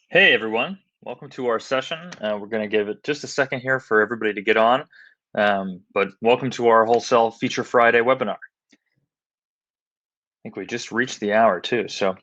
Hey everyone, welcome to our session. We're going to give it just a second here for everybody to get on, but welcome to our Wholesale Feature Friday webinar. I think we just reached the hour too. So,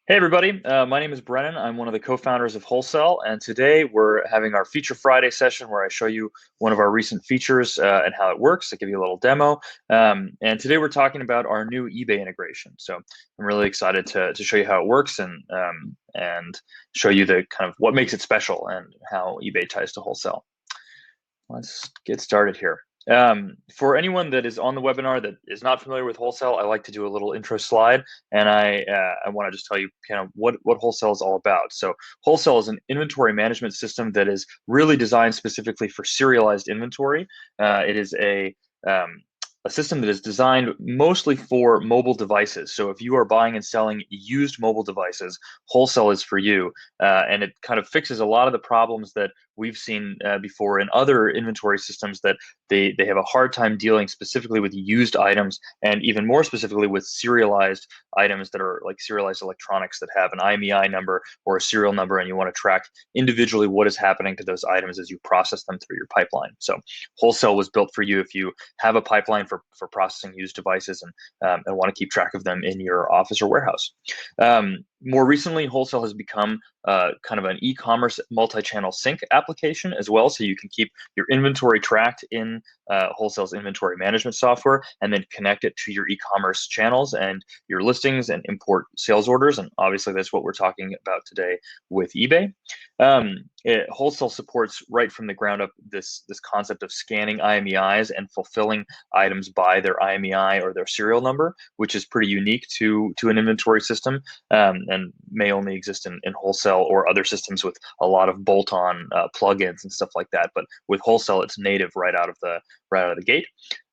hey everybody, my name is Brennan. I'm one of the co-founders of Wholesale, and today we're having our Feature Friday session where I show you one of our recent features and how it works. I give you a little demo, and today we're talking about our new eBay integration. So I'm really excited to show you how it works and show you the kind of what makes it special and how eBay ties to Wholesale. Let's get started here. For anyone that is on the webinar that is not familiar with Wholesale, I like to do a little intro slide, and I want to just tell you kind of what Wholesale is all about. So Wholesale is an inventory management system that is really designed specifically for serialized inventory. It is a system that is designed mostly for mobile devices. So if you are buying and selling used mobile devices, Wholesale is for you, and it kind of fixes a lot of the problems that we've seen before in other inventory systems that they have a hard time dealing specifically with used items and even more specifically with serialized items that are like serialized electronics that have an IMEI number or a serial number, and you want to track individually what is happening to those items as you process them through your pipeline. So Wholesale was built for you if you have a pipeline for processing used devices and want to keep track of them in your office or warehouse. More recently, Wholesale has become kind of an e-commerce multi-channel sync application as well, so you can keep your inventory tracked in Wholesale's inventory management software and then connect it to your e-commerce channels and your listings and import sales orders. And obviously, that's what we're talking about today with eBay. Wholesale supports right from the ground up this concept of scanning IMEIs and fulfilling items by their IMEI or their serial number, which is pretty unique to an inventory system, and may only exist in Wholesale or other systems with a lot of bolt-on plugins and stuff like that. But with Wholesale, it's native right out of the gate.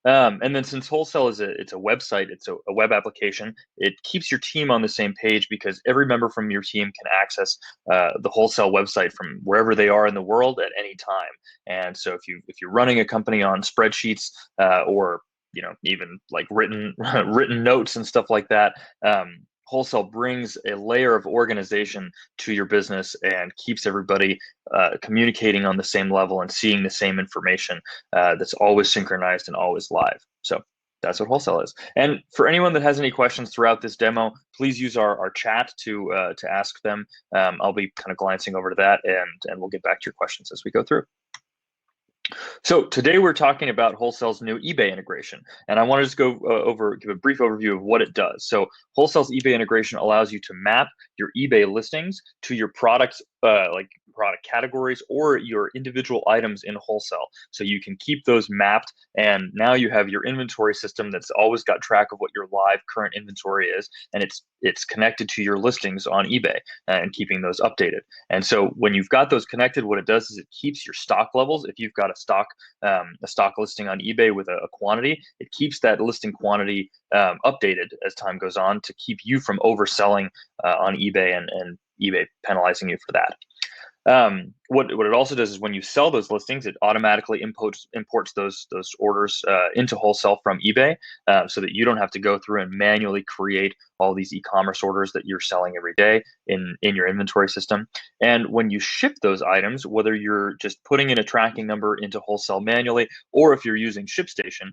And then since Wholesale it's a website, it's a web application, it keeps your team on the same page because every member from your team can access the Wholesale website from wherever they are in the world at any time. And so if you're running a company on spreadsheets or even like written written notes and stuff like that, Wholesale brings a layer of organization to your business and keeps everybody communicating on the same level and seeing the same information that's always synchronized and always live. So that's what Wholesale is. And for anyone that has any questions throughout this demo, please use our chat to ask them. I'll be kind of glancing over to that, and we'll get back to your questions as we go through. So today we're talking about Wholesale's new eBay integration, and I want to just go give a brief overview of what it does. So Wholesale's eBay integration allows you to map your eBay listings to your products, like product categories or your individual items in Wholesale. So you can keep those mapped, and now you have your inventory system that's always got track of what your live current inventory is, and it's connected to your listings on eBay and keeping those updated. And so when you've got those connected, what it does is it keeps your stock levels. If you've got a stock listing on eBay with a quantity, it keeps that listing quantity updated as time goes on to keep you from overselling on eBay and eBay penalizing you for that. What it also does is when you sell those listings, it automatically imports those orders into Wholesale from eBay, so that you don't have to go through and manually create all these e-commerce orders that you're selling every day in your inventory system. And when you ship those items, whether you're just putting in a tracking number into Wholesale manually or if you're using ShipStation,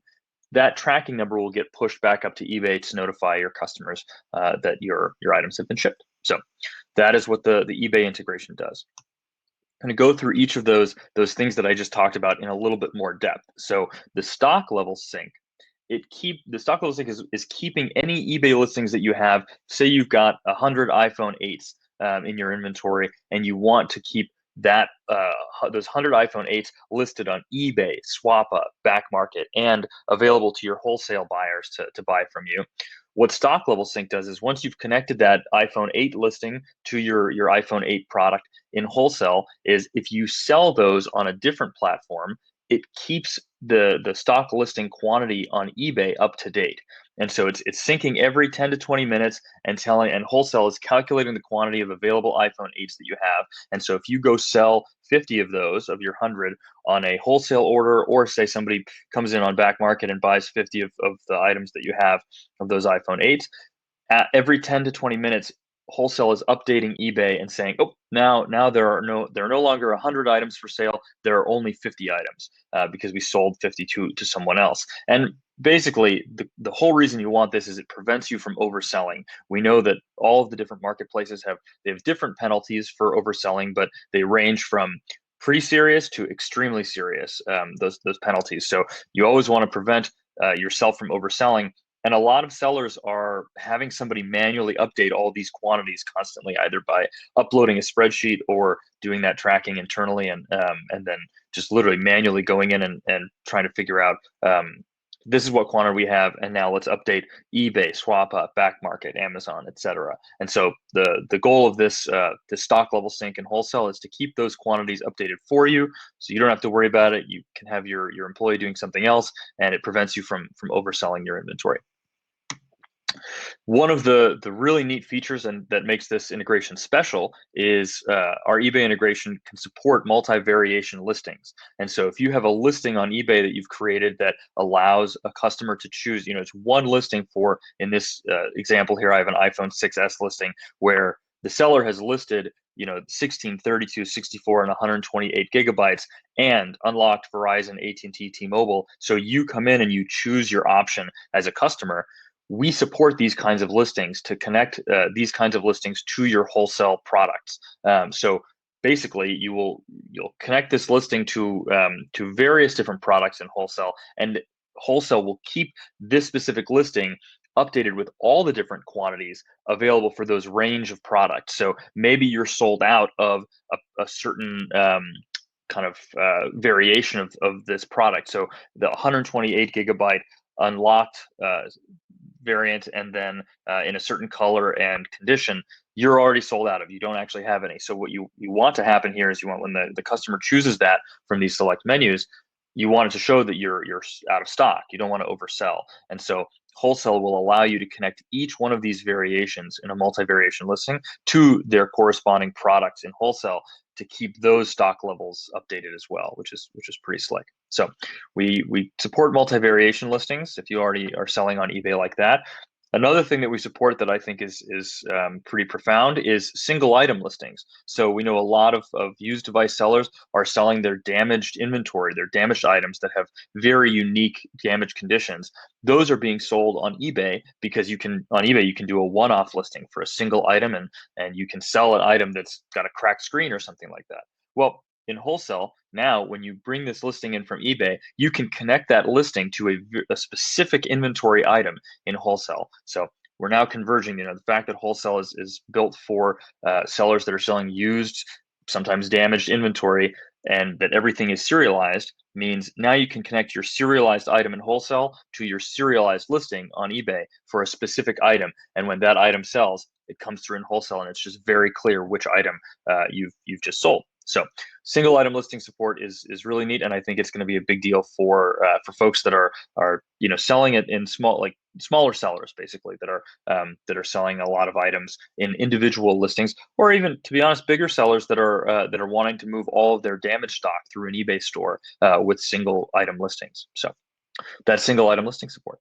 that tracking number will get pushed back up to eBay to notify your customers that your items have been shipped. So that is what the eBay integration does. I'm going to go through each of those things that I just talked about in a little bit more depth. So the stock level sync, the stock level sync is keeping any eBay listings that you have. Say you've got 100 iPhone 8s in your inventory, and you want to keep those 100 iPhone 8s listed on eBay, SwapUp, Back Market, and available to your Wholesale buyers to buy from you. What stock level sync does is once you've connected that iPhone 8 listing to your iPhone 8 product in Wholesale, is if you sell those on a different platform, it keeps the stock listing quantity on eBay up to date. And so it's syncing every 10 to 20 minutes and Wholesale is calculating the quantity of available iPhone 8s that you have. And so if you go sell 50 of those of your 100 on a Wholesale order, or say somebody comes in on Back Market and buys 50 of the items that you have of those iPhone 8s, at every 10 to 20 minutes, WholeCell is updating eBay and saying, oh, now there are no longer 100 items for sale. There are only 50 items because we sold 52 to someone else. And basically, the whole reason you want this is it prevents you from overselling. We know that all of the different marketplaces have different penalties for overselling, but they range from pretty serious to extremely serious, those penalties. So you always want to prevent yourself from overselling. And a lot of sellers are having somebody manually update all these quantities constantly, either by uploading a spreadsheet or doing that tracking internally, and then just literally manually going in and trying to figure out this is what quantity we have, and now let's update eBay, SwapUp, Backmarket, Amazon, etc. And so the goal of this stock level sync in WholeCell is to keep those quantities updated for you, so you don't have to worry about it. You can have your employee doing something else, and it prevents you from overselling your inventory. One of the really neat features and that makes this integration special is our eBay integration can support multi-variation listings. And so if you have a listing on eBay that you've created that allows a customer to choose, it's one listing for, in this example here, I have an iPhone 6s listing where the seller has listed 16, 32, 64, and 128 gigabytes and unlocked Verizon, AT&T, T-Mobile. So you come in and you choose your option as a customer. We support these kinds of listings to connect these kinds of listings to your WholeCell products. So basically, you'll connect this listing to various different products in WholeCell, and WholeCell will keep this specific listing updated with all the different quantities available for those range of products. So maybe you're sold out of a certain kind of variation of this product. So the 128 gigabyte unlocked variant, and then in a certain color and condition, you're already sold out of. You don't actually have any. So what you want to happen here is you want, when the customer chooses that from these select menus, you want it to show that you're out of stock. You don't want to oversell. And so WholeCell will allow you to connect each one of these variations in a multi-variation listing to their corresponding products in WholeCell to keep those stock levels updated as well, which is pretty slick. So we support multi-variation listings if you already are selling on eBay like that. Another thing that we support that I think is pretty profound is single item listings. So we know a lot of used device sellers are selling their damaged inventory, their damaged items that have very unique damage conditions. Those are being sold on eBay because on eBay you can do a one-off listing for a single item, and you can sell an item that's got a cracked screen or something like that. Well, in WholeCell, now when you bring this listing in from eBay, you can connect that listing to a specific inventory item in WholeCell. So we're now converging. The fact that WholeCell is built for sellers that are selling used, sometimes damaged inventory, and that everything is serialized means now you can connect your serialized item in WholeCell to your serialized listing on eBay for a specific item. And when that item sells, it comes through in WholeCell, and it's just very clear which item you've just sold. So single item listing support is really neat, and I think it's going to be a big deal for folks that are selling it in smaller sellers, basically, that are selling a lot of items in individual listings, or even, to be honest, bigger sellers that are wanting to move all of their damaged stock through an eBay store with single item listings. So that's single item listing support.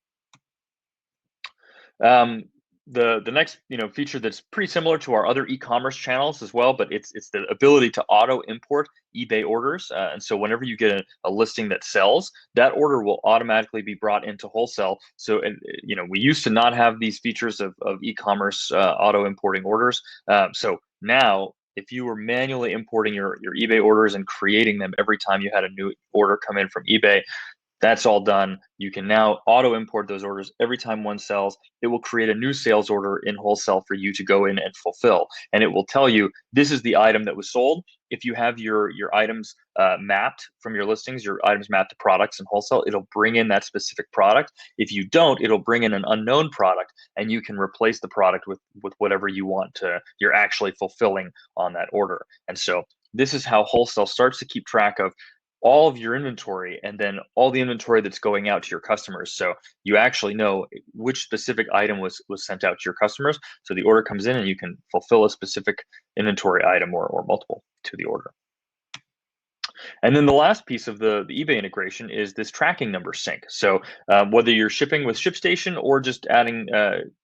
The next feature that's pretty similar to our other e-commerce channels as well, but it's the ability to auto import eBay orders. And so whenever you get a listing that sells, that order will automatically be brought into WholeCell. So we used to not have these features of e-commerce auto importing orders. So now, if you were manually importing your eBay orders and creating them every time you had a new order come in from eBay, that's all done. You can now auto import those orders every time one sells. It will create a new sales order in WholeCell for you to go in and fulfill. And it will tell you, this is the item that was sold. If you have your items mapped from your listings, your items mapped to products in WholeCell, it'll bring in that specific product. If you don't, it'll bring in an unknown product, and you can replace the product with whatever you're actually fulfilling on that order. And so this is how WholeCell starts to keep track of all of your inventory, and then all the inventory that's going out to your customers. So you actually know which specific item was sent out to your customers. So the order comes in and you can fulfill a specific inventory item or multiple to the order. And then the last piece of the eBay integration is this tracking number sync. So whether you're shipping with ShipStation or just adding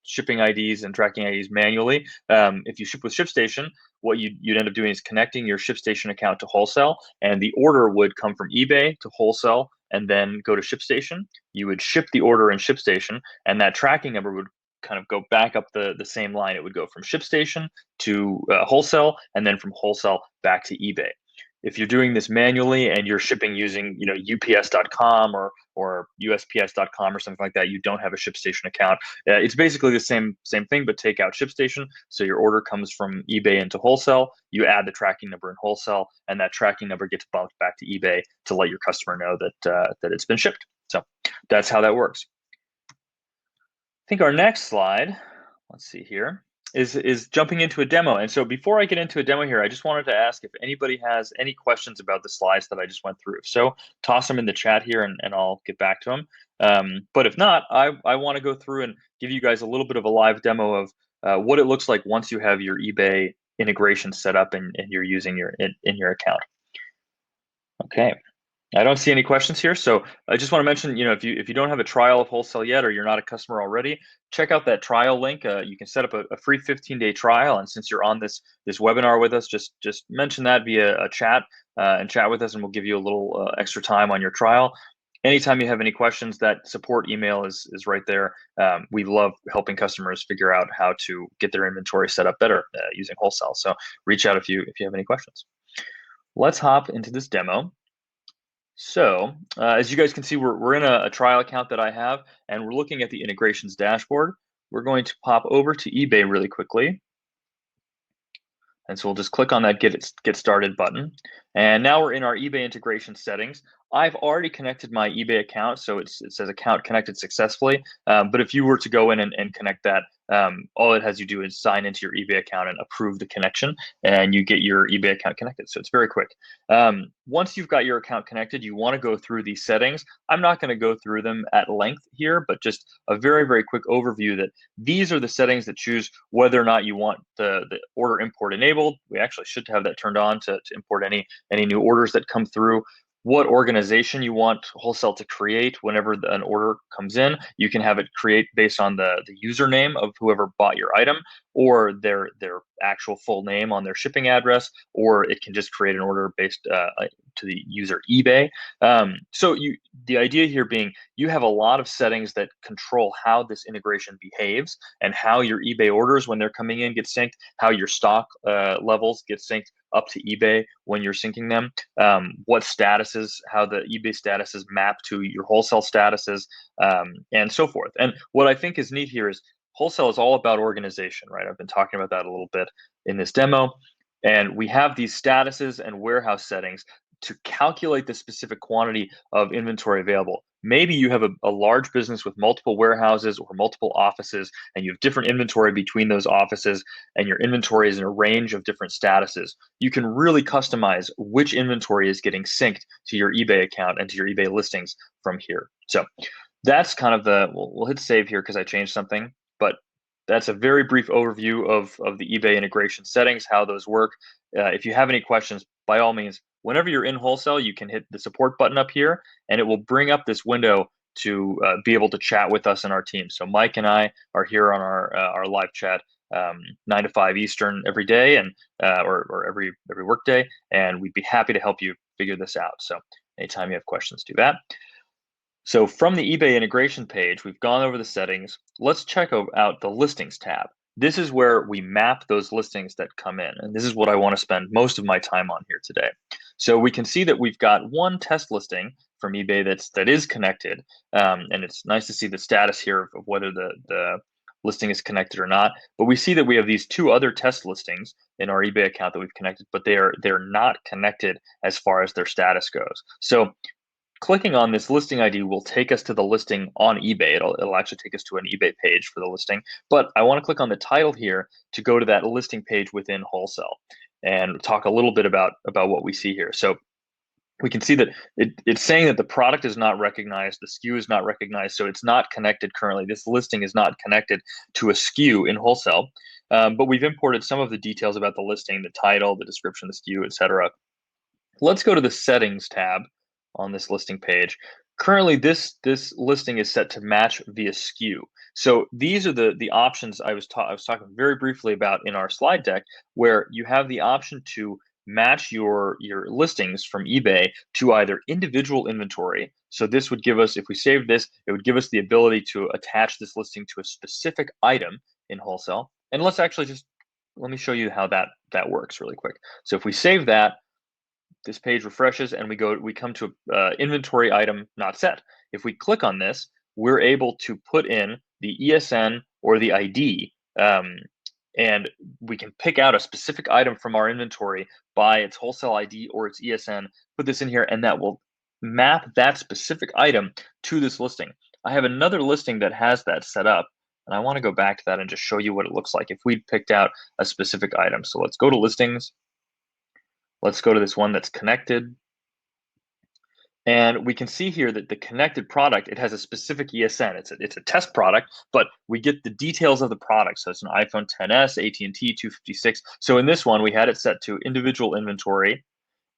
shipping IDs and tracking IDs manually, if you ship with ShipStation, what you'd end up doing is connecting your ShipStation account to WholeCell, and the order would come from eBay to WholeCell and then go to ShipStation. You would ship the order in ShipStation, and that tracking number would kind of go back up the same line. It would go from ShipStation to WholeCell, and then from WholeCell back to eBay. If you're doing this manually and you're shipping using, UPS.com or USPS.com or something like that, you don't have a ShipStation account. It's basically the same thing, but take out ShipStation. So your order comes from eBay into WholeCell. You add the tracking number in WholeCell, and that tracking number gets bumped back to eBay to let your customer know that it's been shipped. So that's how that works. I think our next slide, let's see here, is jumping into a demo. And so before I get into a demo here, I just wanted to ask if anybody has any questions about the slides that I just went through. If so, toss them in the chat here and I'll get back to them. But if not, I want to go through and give you guys a little bit of a live demo of what it looks like once you have your eBay integration set up and you're using in your account. Okay. I don't see any questions here, so I just want to mention, if you don't have a trial of WholeCell yet, or you're not a customer already, check out that trial link. You can set up a free 15-day trial, and since you're on this webinar with us, just mention that via a chat and chat with us, and we'll give you a little extra time on your trial. Anytime you have any questions, that support email is right there. We love helping customers figure out how to get their inventory set up better using WholeCell. So reach out if you have any questions. Let's hop into this demo. So as you guys can see, we're in a trial account that I have, and we're looking at the integrations dashboard. We're going to pop over to eBay really quickly. And so we'll just click on that get started button. And now we're in our eBay integration settings. I've already connected my eBay account, so it says account connected successfully. But if you were to go in and connect that, all it has you do is sign into your eBay account and approve the connection, and you get your eBay account connected. So it's very quick. Once you've got your account connected, you want to go through these settings. I'm not going to go through them at length here, but just a very, very quick overview that these are the settings that choose whether or not you want the order import enabled. We actually should have that turned on to import any new orders that come through. What organization you want WholeCell to create whenever an order comes in. You can have it create based on the username of whoever bought your item, or their actual full name on their shipping address, or it can just create an order based to the user eBay. So the idea here being you have a lot of settings that control how this integration behaves and how your eBay orders when they're coming in get synced, how your stock levels get synced up to eBay when you're syncing them, what statuses, how the eBay statuses map to your WholeCell statuses, and so forth. And what I think is neat here is WholeCell is all about organization, right? I've been talking about that a little bit in this demo. And we have these statuses and warehouse settings to calculate the specific quantity of inventory available. Maybe you have a large business with multiple warehouses or multiple offices, and you have different inventory between those offices, and your inventory is in a range of different statuses. You can really customize which inventory is getting synced to your eBay account and to your eBay listings from here. So that's kind of we'll hit save here because I changed something, but that's a very brief overview of the eBay integration settings, how those work. If you have any questions, by all means, whenever you're in WholeCell, you can hit the support button up here, and it will bring up this window to be able to chat with us and our team. So Mike and I are here on our live chat 9 to 5 Eastern every day, and or every work day, and we'd be happy to help you figure this out. So anytime you have questions, do that. So from the eBay integration page, we've gone over the settings. Let's check out the listings tab. This is where we map those listings that come in. And this is what I want to spend most of my time on here today. So we can see that we've got one test listing from eBay that is connected. And it's nice to see the status here of whether the listing is connected or not. But we see that we have these two other test listings in our eBay account that we've connected, but they're not connected as far as their status goes. So clicking on this listing ID will take us to the listing on eBay. It'll actually take us to an eBay page for the listing. But I want to click on the title here to go to that listing page within WholeCell and talk a little bit about what we see here. So we can see that it's saying that the product is not recognized, the SKU is not recognized, so it's not connected currently. This listing is not connected to a SKU in WholeCell, but we've imported some of the details about the listing, the title, the description, the SKU, etc. Let's go to the settings tab on this listing page. Currently, this listing is set to match via SKU. So these are the options I was talking very briefly about in our slide deck, where you have the option to match your listings from eBay to either individual inventory. So this would give us, if we save this, it would give us the ability to attach this listing to a specific item in wholesale. And let's actually just let me show you how that works really quick. So if we save that, this page refreshes and we come to inventory item not set. If we click on this, we're able to put in the ESN or the ID, and we can pick out a specific item from our inventory by its wholesale ID or its ESN, put this in here, and that will map that specific item to this listing. I have another listing that has that set up, and I want to go back to that and just show you what it looks like if we picked out a specific item. So let's go to listings. Let's go to this one that's connected. And we can see here that the connected product, it has a specific ESN. It's a test product, but we get the details of the product. So it's an iPhone XS, AT&T 256. So in this one, we had it set to individual inventory,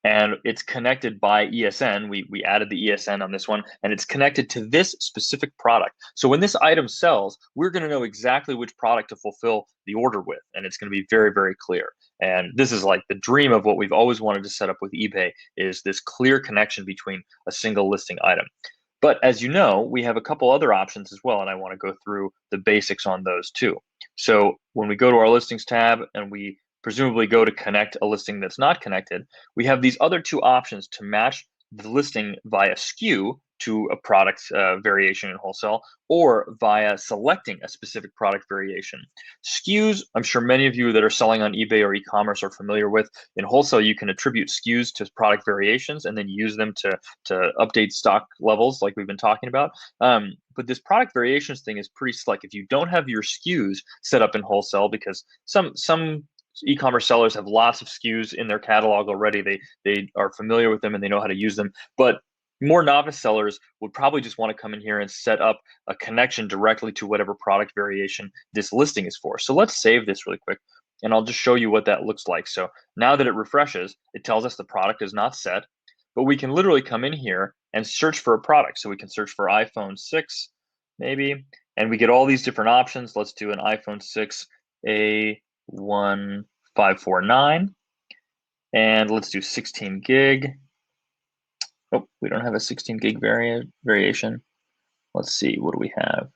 and it's connected by ESN. We added the ESN on this one, and it's connected to this specific product. So when this item sells, we're going to know exactly which product to fulfill the order with, and it's going to be very, very clear. And this is like the dream of what we've always wanted to set up with eBay, is this clear connection between a single listing item. But as you know, we have a couple other options as well, and I want to go through the basics on those too. So when we go to our listings tab and we presumably go to connect a listing that's not connected, we have these other two options to match the listing via SKU to a product variation in wholesale, or via selecting a specific product variation. SKUs, I'm sure many of you that are selling on eBay or e-commerce are familiar with. In wholesale, you can attribute SKUs to product variations and then use them to update stock levels like we've been talking about. But this product variations thing is pretty slick. If you don't have your SKUs set up in wholesale, because some e-commerce sellers have lots of SKUs in their catalog already. They are familiar with them and they know how to use them. But more novice sellers would probably just want to come in here and set up a connection directly to whatever product variation this listing is for. So let's save this really quick, and I'll just show you what that looks like. So now that it refreshes, it tells us the product is not set, but we can literally come in here and search for a product. So we can search for iPhone 6, maybe, and we get all these different options. Let's do an iPhone 6 A1549, and let's do 16 gig. Oh, we don't have a 16 gig variation. Let's see, what do we have?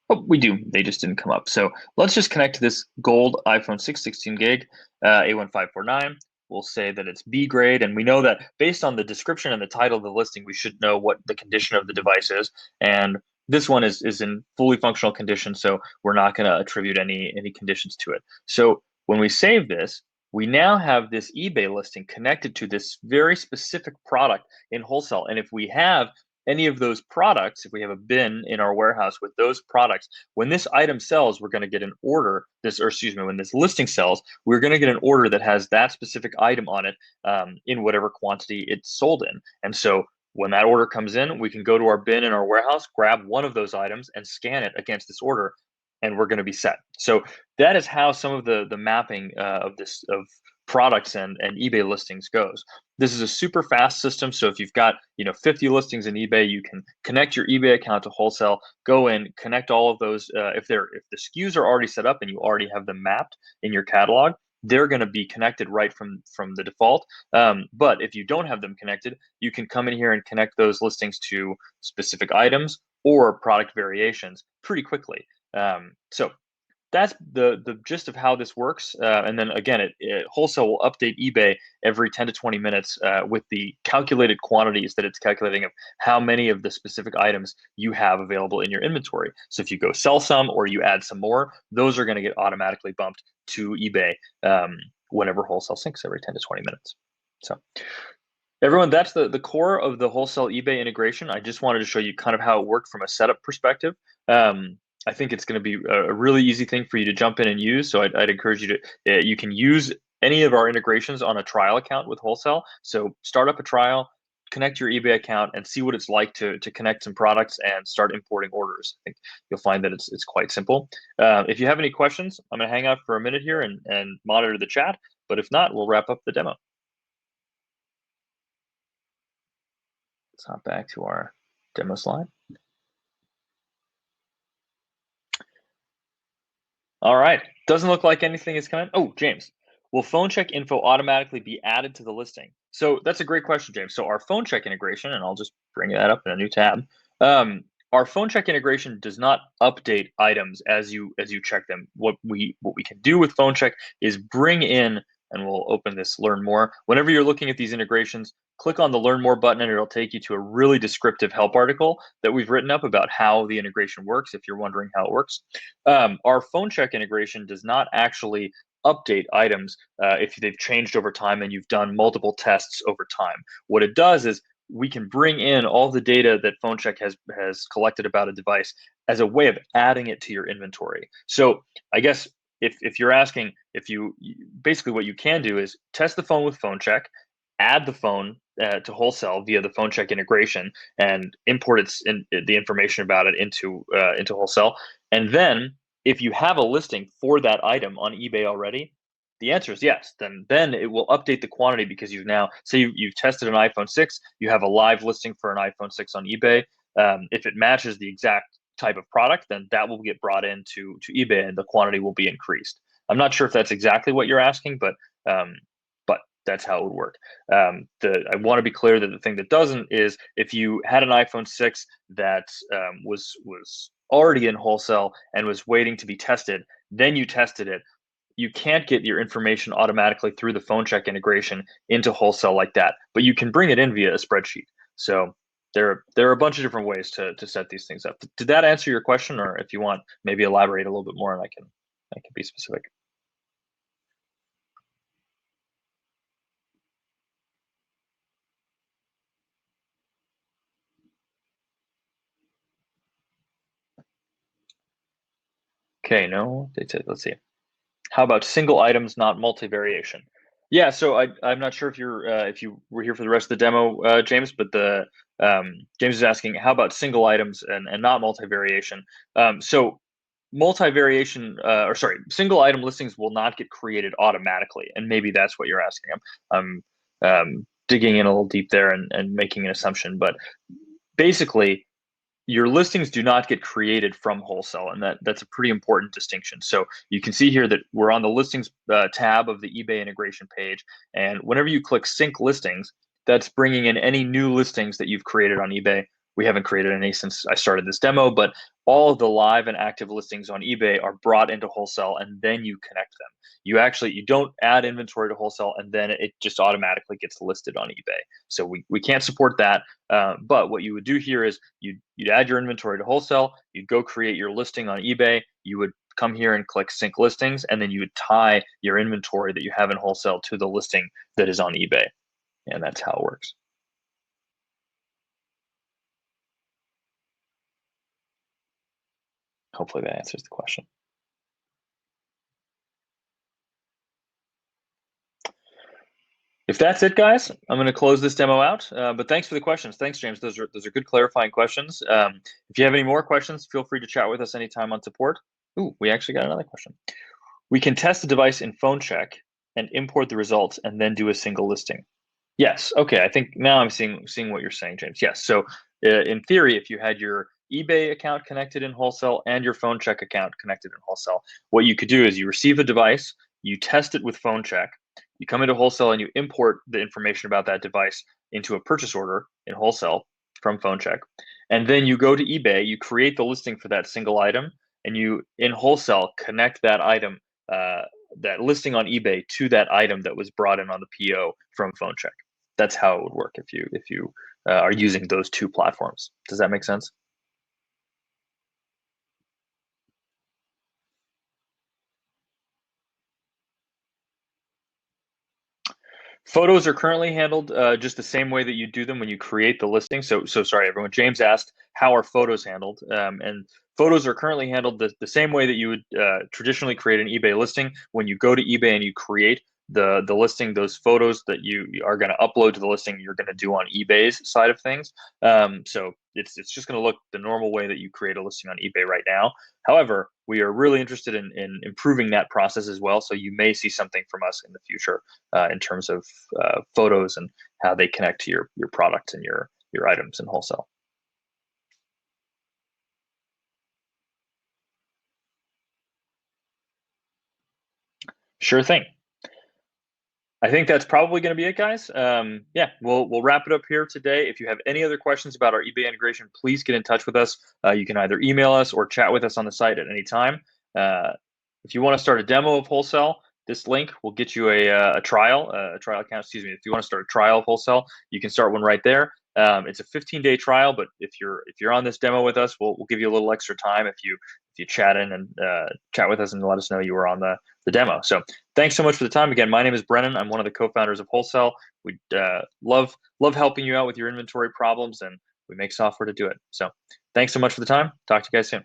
Oh, we do. They just didn't come up. So let's just connect to this gold iPhone 6 16 gig A1549. We'll say that it's B grade, and we know that based on the description and the title of the listing, we should know what the condition of the device is. And this one is in fully functional condition, so we're not going to attribute any conditions to it. So when we save this, we now have this eBay listing connected to this very specific product in wholesale. And if we have any of those products, if we have a bin in our warehouse with those products, when this item sells, we're going to get an order, when this listing sells, we're going to get an order that has that specific item on it in whatever quantity it's sold in. And so when that order comes in, we can go to our bin in our warehouse, grab one of those items and scan it against this order, and we're going to be set. So that is how some of the mapping of products and eBay listings goes. This is a super fast system. So if you've got 50 listings in eBay, you can connect your eBay account to wholesale, go in, connect all of those. If the SKUs are already set up and you already have them mapped in your catalog, they're going to be connected right from the default. But if you don't have them connected, you can come in here and connect those listings to specific items or product variations pretty quickly. So that's the gist of how this works. And then again, wholesale will update eBay every 10 to 20 minutes with the calculated quantities that it's calculating of how many of the specific items you have available in your inventory. So if you go sell some or you add some more, those are going to get automatically bumped to eBay whenever wholesale syncs every 10 to 20 minutes. So everyone, that's the core of the wholesale eBay integration. I just wanted to show you kind of how it worked from a setup perspective. I think it's going to be a really easy thing for you to jump in and use. So I'd encourage you to, you can use any of our integrations on a trial account with wholesale. So start up a trial, connect your eBay account, and see what it's like to connect some products and start importing orders. I think you'll find that it's quite simple. If you have any questions, I'm going to hang out for a minute here and monitor the chat. But if not, we'll wrap up the demo. Let's hop back to our demo slide. All right, doesn't look like anything is coming. Oh, James, will phone check info automatically be added to the listing? So that's a great question, James. So our phone check integration, and I'll just bring that up in a new tab. Our phone check integration does not update items as you check them. What we can do with phone check is bring in, and we'll open this learn more. Whenever you're looking at these integrations, click on the learn more button and it'll take you to a really descriptive help article that we've written up about how the integration works if you're wondering how it works. Our phone check integration does not actually update items if they've changed over time and you've done multiple tests over time. What it does is we can bring in all the data that phone check has collected about a device as a way of adding it to your inventory. So I guess if you're asking, if you basically what you can do is test the phone with phone check, add the phone to WholeCell via the phone check integration, and import the information about it into WholeCell. And then if you have a listing for that item on eBay already, the answer is yes. Then it will update the quantity because you've now, say you've tested an iPhone 6, you have a live listing for an iPhone 6 on eBay. If it matches the exact type of product, then that will get brought into eBay and the quantity will be increased. I'm not sure if that's exactly what you're asking, but that's how it would work. I want to be clear that the thing that doesn't is if you had an iPhone 6 that was already in WholeCell and was waiting to be tested, then you tested it, you can't get your information automatically through the phone check integration into WholeCell like that, but you can bring it in via a spreadsheet. So there are a bunch of different ways to set these things up. Did that answer your question, or if you want, maybe elaborate a little bit more, and I can be specific. Okay, no, let's see. How about single items, not multi-variation? Yeah, so I'm not sure if you were here for the rest of the demo, James, but James is asking how about single items and not multi-variation. So multi-variation, or sorry, single item listings will not get created automatically, and maybe that's what you're asking. I'm digging in a little deep there and making an assumption, but basically your listings do not get created from WholeCell, and that's a pretty important distinction. So you can see here that we're on the listings tab of the eBay integration page, and whenever you click sync listings, that's bringing in any new listings that you've created on eBay. We haven't created any since I started this demo, but all of the live and active listings on eBay are brought into WholeCell, and then you connect them. You don't add inventory to WholeCell and then it just automatically gets listed on eBay. So we can't support that. But what you would do here is you'd add your inventory to WholeCell, you'd go create your listing on eBay, you would come here and click sync listings, and then you would tie your inventory that you have in WholeCell to the listing that is on eBay. And that's how it works. Hopefully that answers the question. If that's it, guys, I'm going to close this demo out. But thanks for the questions. Thanks, James. Those are good clarifying questions. If you have any more questions, feel free to chat with us anytime on support. Ooh, we actually got another question. We can test the device in phone check and import the results and then do a single listing. Yes. Okay. I think now I'm seeing what you're saying, James. Yes. So in theory, if you had your eBay account connected in WholeCell and your phone check account connected in WholeCell, what you could do is you receive a device, you test it with phone check, you come into WholeCell and you import the information about that device into a purchase order in WholeCell from phone check, and then you go to eBay, you create the listing for that single item, and you in WholeCell connect that item. That listing on eBay to that item that was brought in on the PO from phone check. That's how it would work if you are using those two platforms. Does that make sense? Photos are currently handled just the same way that you do them when you create the listing. So sorry, everyone. James asked, how are photos handled? And photos are currently handled the same way that you would traditionally create an eBay listing. When you go to eBay and you create the listing, those photos that you are going to upload to the listing, you're going to do on eBay's side of things. So it's just going to look the normal way that you create a listing on eBay right now. However, we are really interested in improving that process as well. So you may see something from us in the future in terms of photos and how they connect to your product and your your items in wholesale. Sure thing. I think that's probably going to be it, guys. Yeah, we'll wrap it up here today. If you have any other questions about our eBay integration, please get in touch with us. You can either email us or chat with us on the site at any time. If you want to start a demo of WholeCell, this link will get you a trial account. Excuse me. If you want to start a trial of WholeCell, you can start one right there. It's a 15-day trial, but if you're on this demo with us, we'll give you a little extra time if you chat in and chat with us and let us know you were on the demo. So thanks so much for the time. Again, my name is Brennan. I'm one of the co-founders of WholeCell. We love helping you out with your inventory problems, and we make software to do it. So thanks so much for the time. Talk to you guys soon.